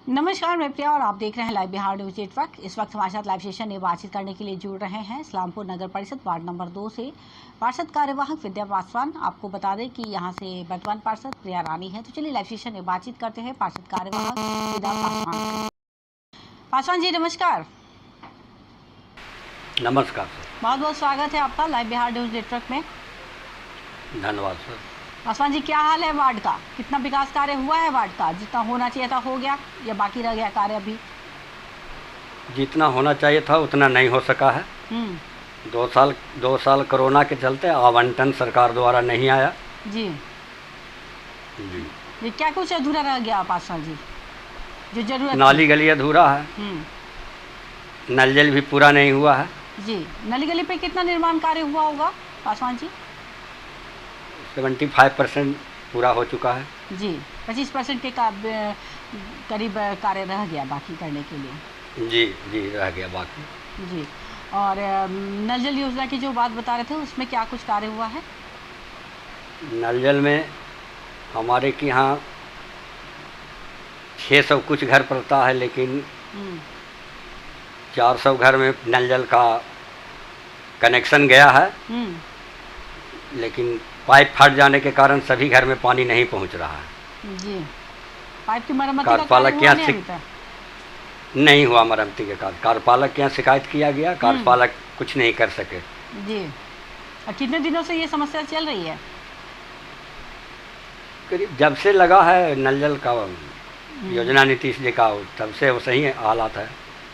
नमस्कार, मैं प्रिया और आप देख रहे हैं लाइव बिहार न्यूज नेटवर्क। इस वक्त हमारे साथ लाइव सेशन में बातचीत करने के लिए जुड़ रहे हैं इस्लामपुर नगर परिषद वार्ड नंबर 2 से पार्षद कार्यवाहक विद्या पासवान। आपको बता दें कि यहां से वर्तमान पार्षद प्रिया रानी है। तो चलिए लाइव सेशन में बातचीत करते हैं पार्षद कार्यवाहक विद्या पासवान। पासवान जी नमस्कार। नमस्कार सर। बहुत बहुत स्वागत है आपका लाइव बिहार न्यूज नेटवर्क में। धन्यवाद सर। पासवान जी, क्या हाल है वार्ड का? कितना विकास कार्य हुआ है वार्ड का? जितना होना चाहिए था हो गया या बाकी रह गया कार्य अभी? जितना होना चाहिए था उतना नहीं हो सका है। 2 साल कोरोना के चलते आवंटन सरकार द्वारा नहीं आया। जी जी ये क्या कुछ अधूरा रह गया पासवान जी जो जरूरत? नाली गली अधूरा है। नल जल भी पूरा नहीं हुआ है। जी, नली गली पे कितना निर्माण कार्य हुआ होगा पासवान जी? 75% पूरा हो चुका है। जी, 25% के करीब कार्य रह गया बाकी करने के लिए। जी जी रह गया बाकी। जी, और नल जल योजना की जो बात बता रहे थे उसमें क्या कुछ कार्य हुआ है? नल जल में हमारे के यहाँ 600 कुछ घर पड़ता है, लेकिन 400 घर में नल जल का कनेक्शन गया है, लेकिन पाइप फट जाने के कारण सभी घर में पानी नहीं पहुंच रहा है। जी, पाइप की मरम्मती का कार्यपालक कार्य यहाँ नहीं हुआ। मरम्मती के कार्य कार्यपालक के यहाँ शिकायत किया गया, कार्यपालक कुछ नहीं कर सके। जी, और कितने दिनों से ये समस्या चल रही है? करीब जब से लगा है नल जल का योजना नीतीश जी का, तब से वो सही हालात है।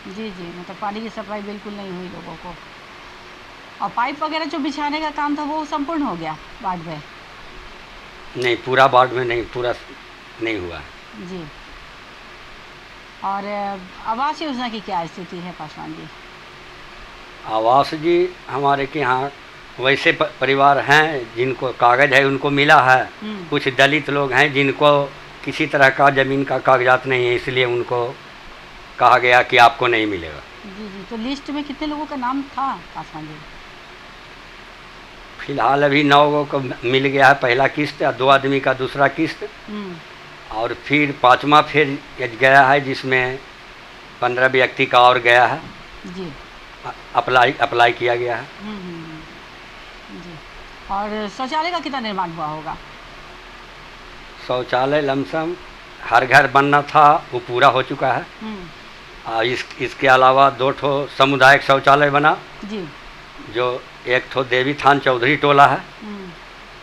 जी जी, मतलब पानी की सप्लाई बिल्कुल नहीं हुई लोगों को। और पाइप वगैरह जो बिछाने का काम था वो संपूर्ण हो गया वार्ड में? नहीं, पूरा वार्ड में नहीं, पूरा नहीं हुआ। जी, और आवास योजना की क्या स्थिति है पासवान जी? आवास जी हमारे के यहाँ वैसे परिवार हैं जिनको कागज है उनको मिला है। कुछ दलित लोग हैं जिनको किसी तरह का ज़मीन का कागजात नहीं है, इसलिए उनको कहा गया कि आपको नहीं मिलेगा। जी जी, तो लिस्ट में कितने लोगों का नाम था पासवान जी? फिलहाल अभी 9 लोगों को मिल गया है पहला किस्त, 2 आदमी का दूसरा किस्त, और फिर 5वां फिर गया है जिसमें 15 व्यक्ति का और गया है। जी, अप्लाई किया गया है। जी, और शौचालय का कितना निर्माण हुआ होगा? शौचालय लमसम हर घर बनना था वो पूरा हो चुका है। और इसके अलावा 2 ठो सामुदायिक शौचालय बना। जी, जो एक ठो देवी थान चौधरी टोला है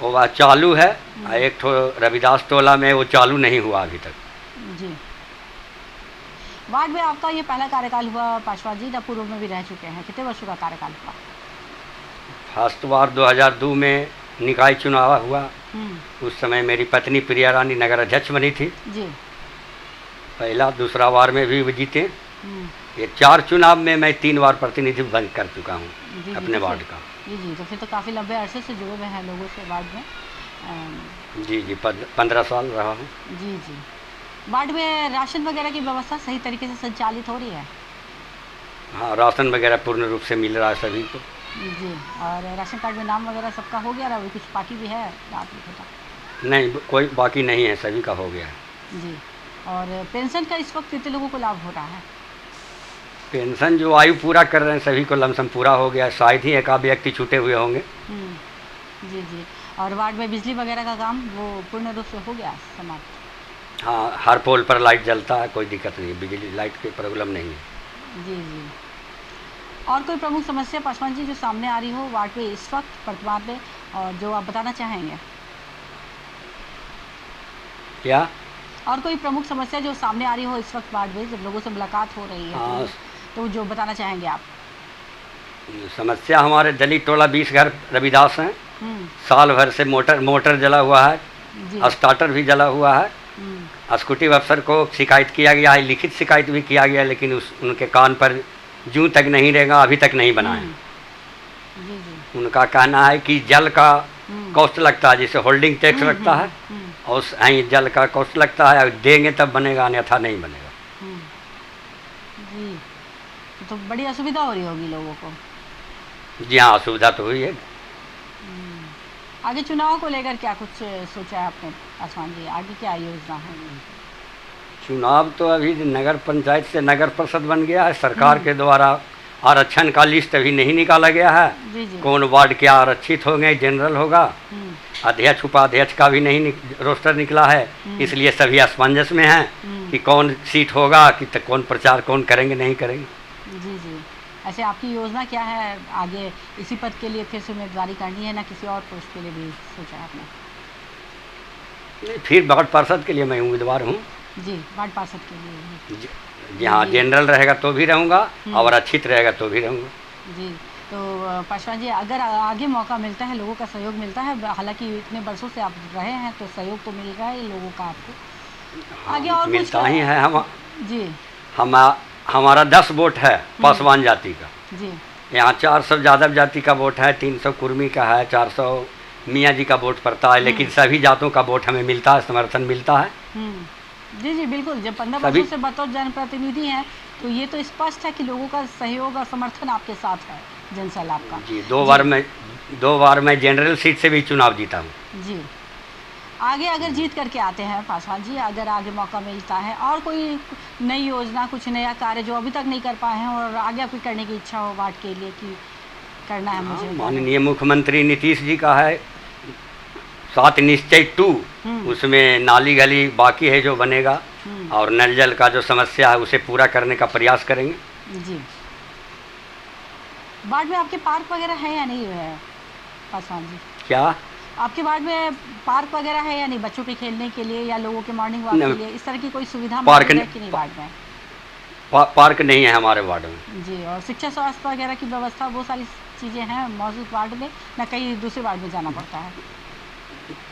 वो वह चालू है, और एक ठो रविदास टोला में वो चालू नहीं हुआ अभी तक। जी, वार्ड में आपका ये पहला कार्यकाल हुआ पासवान जी, या पूर्व में भी रह चुके हैं? कितने वर्षों का कार्यकाल हुआ? फर्स्ट बार 2002 में निकाय चुनाव हुआ। उस समय मेरी पत्नी प्रिया रानी नगर अध्यक्ष बनी थी। जी, पहला दूसरा बार में भी वो जीते। ये 4 चुनाव में मैं 3 बार प्रतिनिधि बन कर चुका हूँ अपने वार्ड का। जी जी, तो फिर तो काफ़ी लंबे अरसे से जुड़े हुए हैं लोगों से वार्ड में। जी जी, 15 साल रहा हूँ। जी जी, वार्ड में राशन वगैरह की व्यवस्था सही तरीके से संचालित हो रही है? हाँ, राशन वगैरह पूर्ण रूप से मिल रहा है सभी को। जी, और राशन कार्ड में नाम वगैरह सबका हो गया? अभी कुछ बाकी भी है रात में? नहीं, कोई बाकी नहीं है, सभी का हो गया है। जी, और पेंशन का इस वक्त कितने लोगों को लाभ हो रहा है? पेंशन जो आयु पूरा कर रहे हैं सभी को लमसम पूरा हो गया, शायद ही एक आध व्यक्ति छूटे हुए होंगे। जी जी, और वार्ड में बिजली वगैरह का काम वो पूर्ण रूप से हो गया समाप्त? हाँ, हर पोल पर लाइट जलता है, कोई दिक्कत नहीं, बिजली लाइट की प्रॉब्लम नहीं है। जी जी, और कोई प्रमुख समस्या पासवान जी जो सामने आ रही हो वार्ड में इस वक्त वर्तमान में, और जो आप बताना चाहेंगे? क्या? और कोई प्रमुख समस्या जो सामने आ रही हो इस वक्त वार्ड में, जब लोगों से मुलाकात हो रही है? हाँ, तो जो बताना चाहेंगे आप? समस्या हमारे दलित टोला 20 घर रविदास हैं। साल भर से मोटर जला हुआ है, स्टार्टर भी जला हुआ है। स्कूटी अफसर को शिकायत किया गया है, लिखित शिकायत भी किया गया, लेकिन उनके कान पर जूं तक नहीं रहेगा, अभी तक नहीं बना है। उनका कहना है कि जल का कॉस्ट लगता है, जैसे होल्डिंग टैक्स लगता है, और जल का कॉस्ट लगता है, देंगे तब बनेगा, अन्यथा नहीं बनेगा। जी, तो बड़ी असुविधा हो रही होगी लोगों को? जी हाँ, असुविधा तो हुई है। आगे चुनाव को लेकर क्या कुछ सोचा है आपने पासवान जी? आगे क्या योजना है? चुनाव तो अभी नगर पंचायत से नगर परिषद बन गया है, सरकार के द्वारा आरक्षण का लिस्ट अभी नहीं निकाला गया है। जी जी। कौन वार्ड क्या आरक्षित होंगे, जनरल होगा। अध्यक्ष उपाध्यक्ष का भी नहीं रोस्टर निकला है, इसलिए सभी असमंजस में हैं कि कौन सीट होगा, कि कौन प्रचार कौन करेंगे नहीं करेंगे। जी जी। ऐसे आपकी योजना क्या है आगे, इसी पद के लिए फिर से उम्मीदवारी करनी है ना किसी और पोस्ट के लिए भी सोचा है आपने? नहीं, फिर वार्ड पार्षद के लिए मैं उम्मीदवार हूँ। जी, वार्ड पार्षद के लिए। जी हाँ, जनरल रहेगा तो भी रहूँगा और आरक्षित रहेगा तो भी रहूँगा। जी, तो पासवान जी, अगर आगे मौका मिलता है, लोगों का सहयोग मिलता है, हालांकि इतने वर्षों से आप रहे हैं तो सहयोग तो मिल रहा है लोगों का आपको। हाँ, आगे और मिलता ही है। हम जी, हमारा 10 वोट है पासवान जाति का। जी, यहाँ 400 यादव जाति का वोट है, 300 कुर्मी का है, 400 मियाँ जी का वोट पड़ता है, लेकिन सभी जातों का वोट हमें मिलता है, समर्थन मिलता है। जी जी बिल्कुल। जब 15 वर्षों से बतौर जनप्रतिनिधि हैं तो ये तो स्पष्ट है कि लोगों का सहयोग और समर्थन आपके साथ है जनसैलाब का। जी, दो बार मैं जनरल सीट से भी चुनाव जीता हूँ। जी, आगे अगर जीत करके आते हैं पासवान जी, अगर आगे मौका मिलता है और कोई नई योजना, कुछ नया कार्य जो अभी तक नहीं कर पाए हैं और आगे आपकी करने की इच्छा हो वार्ड के लिए कि करना है मुझे? माननीय मुख्यमंत्री नीतीश जी का है 7 निश्चय 2, उसमें नाली गली बाकी है जो बनेगा, और नल जल का जो समस्या है उसे पूरा करने का प्रयास करेंगे। जी, वार्ड में आपके पार्क वगैरह है या नहीं है पासवान जी? क्या आपके वार्ड में पार्क वगैरह है या नहीं, बच्चों के खेलने के लिए या लोगों के मॉर्निंग वॉक के लिए इस तरह की कोई सुविधा पार्क है कि नहीं वार्ड में? पार्क नहीं है हमारे वार्ड में। जी, और शिक्षा स्वास्थ्य वगैरह की व्यवस्था, वो सारी चीज़ें हैं मौजूद वार्ड में, ना कहीं दूसरे वार्ड में जाना पड़ता है?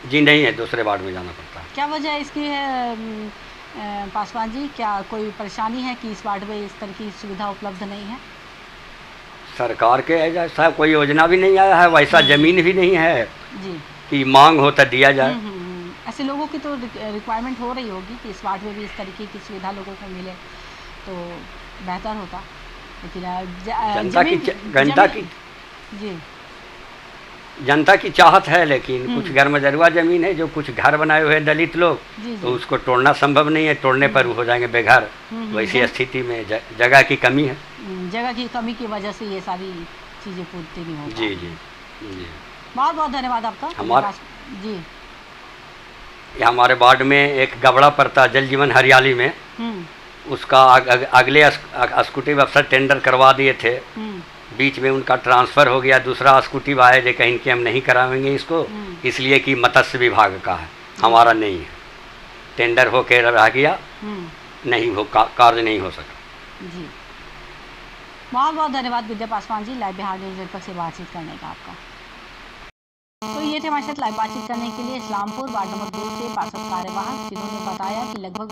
जी नहीं है, दूसरे वार्ड में जाना पड़ता है। क्या वजह इसकी है पासवान जी? क्या कोई परेशानी है कि इस वार्ड में इस तरह की सुविधा उपलब्ध नहीं है? सरकार के ऐसा कोई योजना भी नहीं आया है, वैसा जमीन भी नहीं है जी कि मांग हो तो दिया जाए। ऐसे लोगों की तो रिक्वायरमेंट हो रही होगी कि इस वार्ड में भी इस तरीके की सुविधा लोगों को मिले तो बेहतर होता, लेकिन जनता की चाहत है, लेकिन कुछ घर मजरुआ जमीन है जो कुछ घर बनाए हुए हैं दलित लोग, तो उसको तोड़ना संभव नहीं है, तोड़ने पर हो जाएंगे बेघर। वैसी स्थिति में जगह की कमी है। जगह की कमी की वजह से ये सारी चीज़ें पूर्ति नहीं हो पाती। जी जी जी, बहुत बहुत धन्यवाद आपका। जी, हमारे वार्ड में एक गबड़ा पड़ता जल जीवन हरियाली में, उसका अगले स्कूटी अफसर टेंडर करवा दिए थे, बीच में उनका ट्रांसफ़र हो गया, दूसरा स्कूटी आया जो कहीं कि हम नहीं करावेंगे इसको, इसलिए कि मत्स्य विभाग का है, हमारा नहीं है। टेंडर हो के रह गया, नहीं हो कार्य नहीं हो सका। जी, बहुत बहुत धन्यवाद विद्या Paswan ji, live Bihar news network से बातचीत करने का आपका। तो ये थे हमारे साथ लाइव बातचीत करने के लिए इस्लामपुर वार्ड नंबर 2 से पार्षद कार्यवाहक, जिन्होंने बताया कि लगभग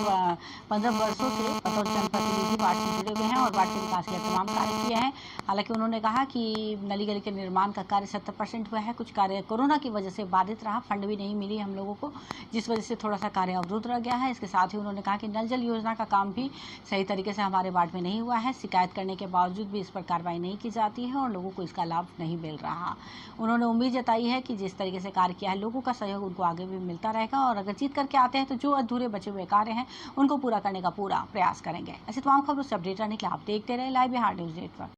15 वर्षों से बतौर जनप्रतिनिधि वार्ड से जुड़े हुए हैं और वार्ड के विकास के लिए तमाम कार्य किए हैं। हालांकि उन्होंने कहा कि नली गली के निर्माण का कार्य 70% हुआ है, कुछ कार्य कोरोना की वजह से बाधित रहा, फंड भी नहीं मिली हम लोगों को, जिस वजह से थोड़ा सा कार्य अवरुद्ध रह गया है। इसके साथ ही उन्होंने कहा कि नल जल योजना का काम भी सही तरीके से हमारे वार्ड में नहीं हुआ है, शिकायत करने के बावजूद भी इस पर कार्रवाई नहीं की जाती है और लोगों को इसका लाभ नहीं मिल रहा। उन्होंने उम्मीद जताई है कि जिस तरीके से कार्य किया है, लोगों का सहयोग उनको आगे भी मिलता रहेगा और अगर जीत करके आते हैं तो जो अधूरे बचे हुए कार्य हैं उनको पूरा करने का पूरा प्रयास करेंगे। ऐसे तमाम खबरों से अपडेट रहने के लिए आप देखते रहे लाइव बिहार न्यूज़ नेटवर्क।